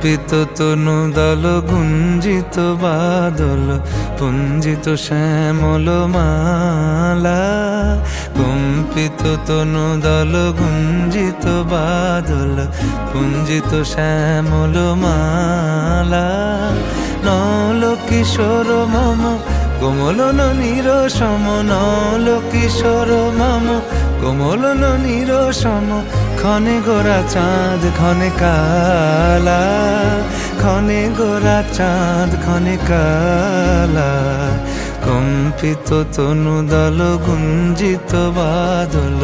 কম্পিত তনু দল গুঞ্জিত বাদল পুঞ্জিত শ্যামল মালা। কম্পিত তনু দল গুঞ্জিত বাদল পুঞ্জিত শ্যামল মালা। নল কিশোর মম কোমলন নিরসম, নল কিশোর মম কোমলন নিরসম। ক্ষণে গোরা চাঁদ ক্ষণে কালা, ক্ষণে গোরা চাঁদ ক্ষণে কালা। কম্পিত তনু দল গুঞ্জিত বাদল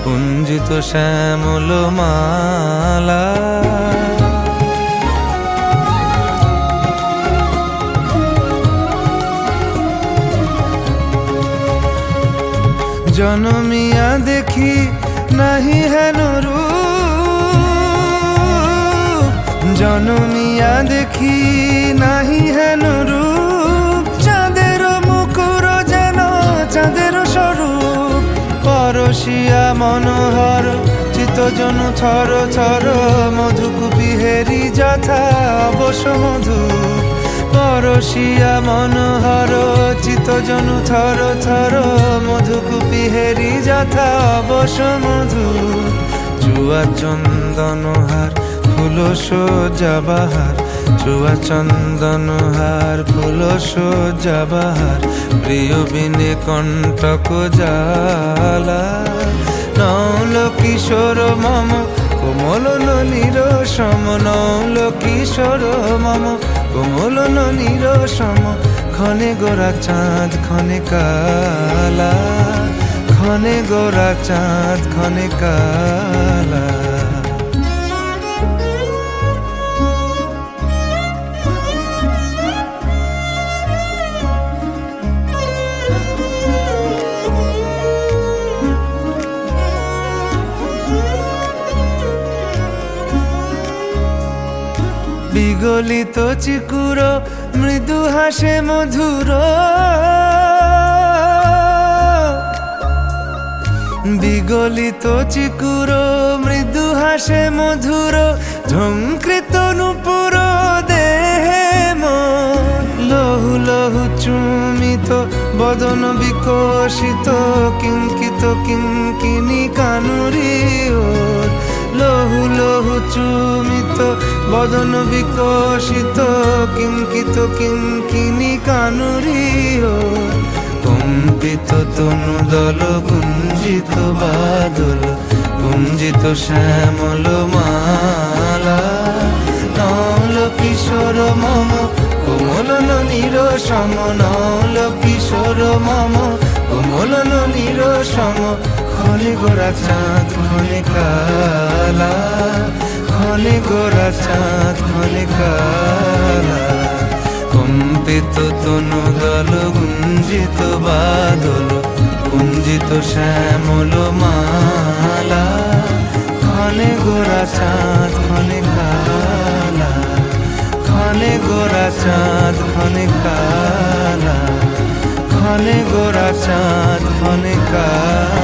পুঞ্জিত শ্যামল মালা। জনমিয়া দেখি নাহি হেন রূপ, জনমিয়া দেখি নাহি হেন রূপ। চাঁদের মুকুর যেন চাঁদের স্বরূপ, পরশিয়া মনোহর চিত্তজনু থর থর। মধুকুপি হেরি যথা অবশ মধু, পরশিয়া মনোহর চিত্তজনু থর থর। মধুকুপি হেরি যথা অবশ মধু। চুয়া চন্দনহার ফুল সজ্জা বাহার, চুয়া চন্দনহার ফুল সজ্জা বাহার। প্রিয় বিনে কণ্টক জ্বালা। নল কিশোর মম কোমলন নিরসম, নল কিশোর মম কোমলন নিরসম। ক্ষণে গোরা চাঁদ ক্ষণে কালা, ক্ষণে গোরা চাঁদ ক্ষণে কালা। বিগলিত চিকুর মৃদু হাসে মধুর, বিগলিত চিকুর মৃদু হাসে মধুর। ঝঙ্কৃত নূপুর দেহে মন, লহু লহু চুমিত বদন বিকশিত। কিঙ্কিত কিঙ্কিনি কানুরি ওর, লহু লহু চুমিত বদন বিকশিত। কিঙ্কিত কিঙ্কিনি কানুরি ওর। কম্পিত তনু দল গুঞ্জিত বাদল পুঞ্জিত শ্যামল মালা। নল কিশোর মম কোমলন নিরসম, নল কিশোর মম কোমলন নিরসম। ক্ষণে গোরা চাঁদ ক্ষণে কালা, ক্ষণে গোরা চাঁদ ক্ষণে কালা। কম্পিত তনু দল গুঞ্জিত বাদল পুঞ্জিত শ্যামল মালা। ক্ষণে গোরা চাঁদ ক্ষণে কালা, ক্ষণে গোরা চাঁদ ক্ষণে কালা, ক্ষণে গোরা চাঁদ ক্ষণে কালা।